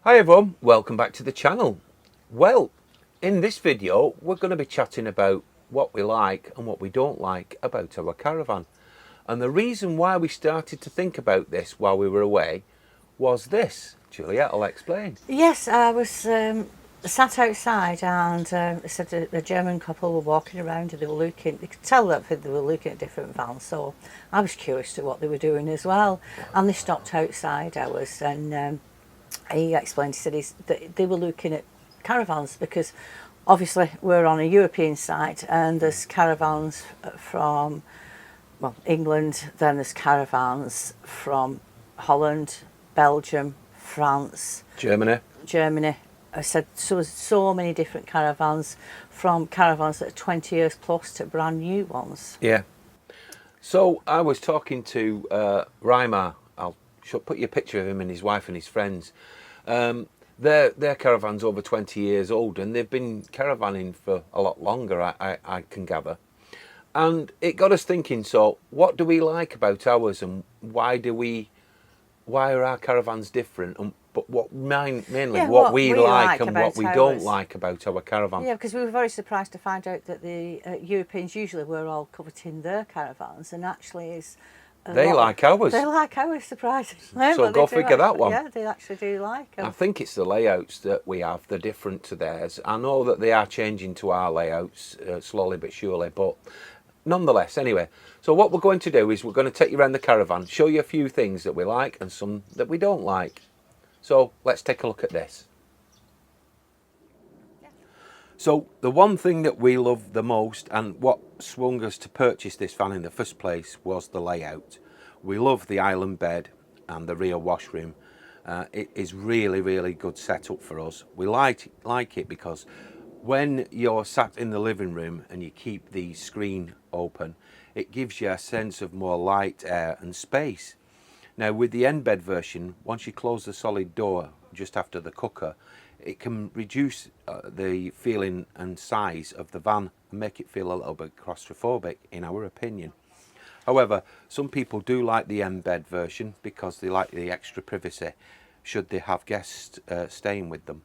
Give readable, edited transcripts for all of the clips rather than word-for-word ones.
Hi everyone, welcome back to the channel. Well, in this video we're going to be chatting about what we like and what we don't like about our caravan. And the reason why we started to think about this while we were away was this. Juliet, I'll explain. Yes, I was sat outside and said a German couple were walking around and they were looking, you could tell that they were looking at different vans, so I was curious to what they were doing as well. And they stopped outside ours and he explained, he said that they were looking at caravans because obviously we're on a European site and there's caravans from, well, England, then there's caravans from Holland, Belgium, France, Germany. I said so many different caravans, from caravans that are 20 years plus to brand new ones. Yeah. So I was talking to Reimer. I'll put you a picture of him and his wife and his friends. Their caravan's over 20 years old and they've been caravanning for a lot longer, I can gather. And it got us thinking, so what do we like about ours and why are our caravans different? And but mainly what we like and what we don't like about our caravan. Yeah, because we were very surprised to find out that the Europeans usually were all coveting their caravans, and actually is they like ours. They like ours, surprisingly. So go figure that one. Yeah, they actually do like them. I think it's the layouts that we have, they're different to theirs. I know that they are changing to our layouts slowly but surely, but nonetheless, anyway. So what we're going to do is we're going to take you around the caravan, show you a few things that we like and some that we don't like. So let's take a look at this. So the one thing that we love the most and what swung us to purchase this van in the first place was the layout. We love the island bed and the rear washroom. It is really good setup for us. We like it because when you're sat in the living room and you keep the screen open, it gives you a sense of more light, air and space. Now with the end bed version, once you close the solid door just after the cooker, it can reduce the feeling and size of the van and make it feel a little bit claustrophobic in our opinion. However, some people do like the end bed version because they like the extra privacy should they have guests staying with them.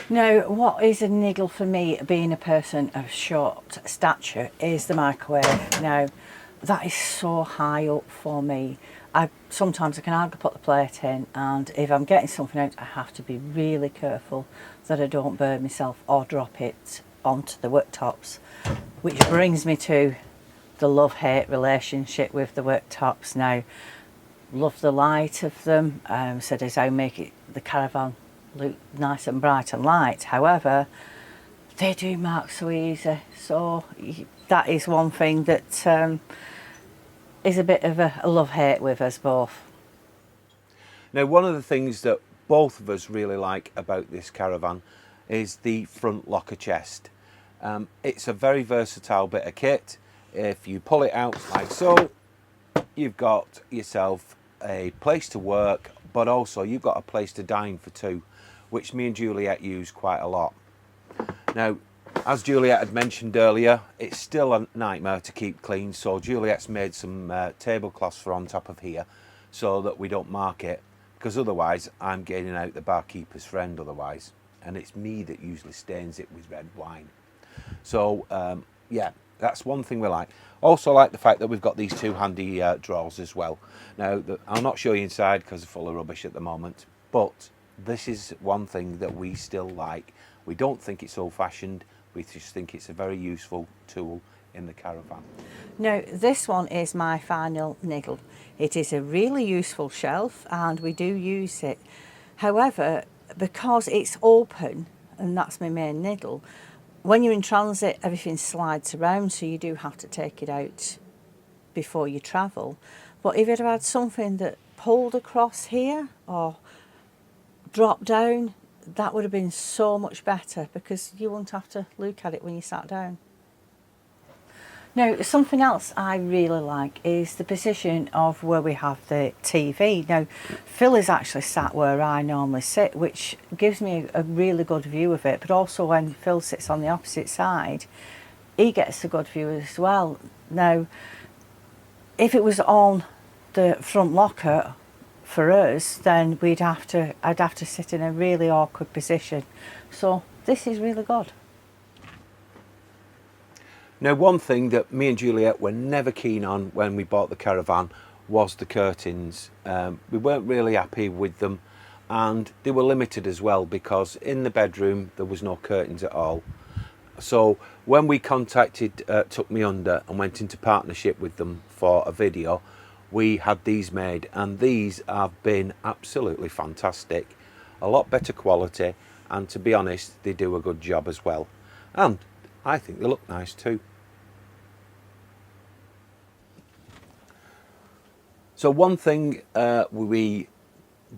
Now, what is a niggle for me, being a person of short stature, is the microwave. Now, that is so high up for me. Sometimes I can hardly put the plate in, and if I'm getting something out, I have to be really careful that I don't burn myself or drop it onto the worktops. Which brings me to the love-hate relationship with the worktops. Now, love the light of them, so does how make the caravan look nice and bright and light. However, they do mark so easy, so that is one thing that is a bit of a love-hate with us both. Now one of the things that both of us really like about this caravan is the front locker chest. It's a very versatile bit of kit. If you pull it out like so, you've got yourself a place to work, but also you've got a place to dine for two, which me and Juliet use quite a lot. Now, as Juliet had mentioned earlier, it's still a nightmare to keep clean, so Juliet's made some tablecloths for on top of here so that we don't mark it, because otherwise I'm getting out the barkeeper's friend otherwise, and it's me that usually stains it with red wine. So yeah, that's one thing we like. Also like the fact that we've got these two handy drawers as well. Now, I'll not show you inside because they're full of rubbish at the moment, but this is one thing that we still like. We don't think it's old-fashioned, we just think it's a very useful tool in the caravan. Now, this one is my final niggle. It is a really useful shelf and we do use it. However, because it's open, and that's my main niggle, when you're in transit everything slides around, so you do have to take it out before you travel. But if it had something that pulled across here or dropped down, that would have been so much better because you wouldn't have to look at it when you sat down. Now, something else I really like is the position of where we have the TV. Now, Phil is actually sat where I normally sit, which gives me a really good view of it, but also when Phil sits on the opposite side, he gets a good view as well. Now, if it was on the front locker for us, then I'd have to sit in a really awkward position. So this is really good. Now, one thing that me and Juliet were never keen on when we bought the Caravan was the curtains. We weren't really happy with them, and they were limited as well because in the bedroom there was no curtains at all. So when we contacted Tuck Me Under and went into partnership with them for a video, we had these made, and these have been absolutely fantastic. A lot better quality, and to be honest, they do a good job as well. And I think they look nice too. So one thing we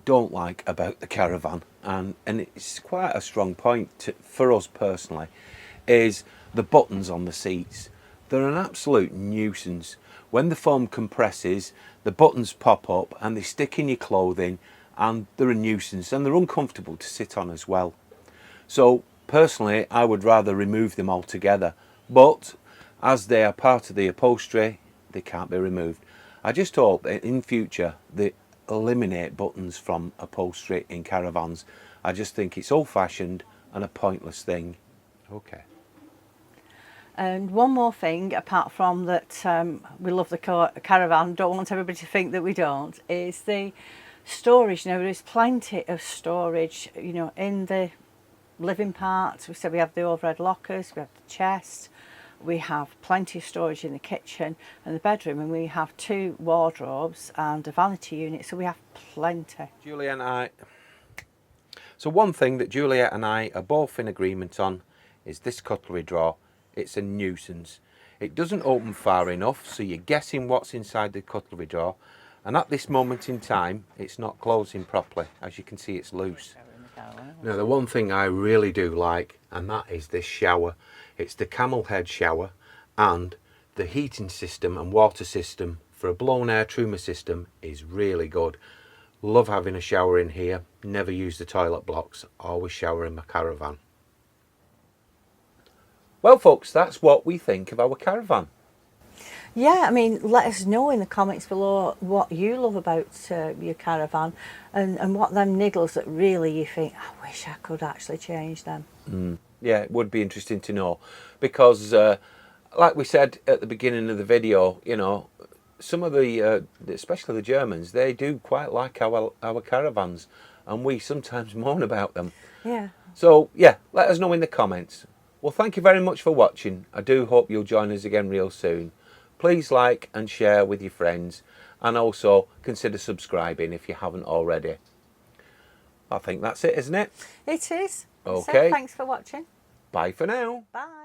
don't like about the Caravan, and it's quite a strong point for us personally, is the buttons on the seats. They're an absolute nuisance. When the foam compresses, the buttons pop up and they stick in your clothing, and they're a nuisance, and they're uncomfortable to sit on as well. So personally, I would rather remove them altogether, but as they are part of the upholstery, they can't be removed. I just hope that in future they eliminate buttons from upholstery in Caravans. I just think it's old-fashioned and a pointless thing. Okay. And one more thing, apart from that we love the Caravan, don't want everybody to think that we don't, is the storage. Now, there's plenty of storage, you know, in the living parts. We said we have the overhead lockers, we have the chest, we have plenty of storage in the kitchen and the bedroom, and we have 2 wardrobes and a vanity unit, so we have plenty. So one thing that Juliet and I are both in agreement on is this cutlery drawer. It's a nuisance. It doesn't open far enough, so you're guessing what's inside the cutlery drawer, and at this moment in time it's not closing properly. As you can see, it's loose. Now, the one thing I really do like, and that is this shower. It's the camel head shower, and the heating system and water system for a blown air Truma system is really good. Love having a shower in here. Never use the toilet blocks. Always shower in my Caravan. Well folks, that's what we think of our Caravan. Yeah, I mean, let us know in the comments below what you love about your Caravan, and what them niggles that really you think, I wish I could actually change them. Yeah, it would be interesting to know, because like we said at the beginning of the video, you know, some of the, especially the Germans, they do quite like our Caravans, and we sometimes moan about them. Yeah. So yeah, let us know in the comments. Well, thank you very much for watching. I do hope you'll join us again real soon. Please like and share with your friends, and also consider subscribing if you haven't already. I think that's it, isn't it? It is. Okay. So thanks for watching. Bye for now. Bye.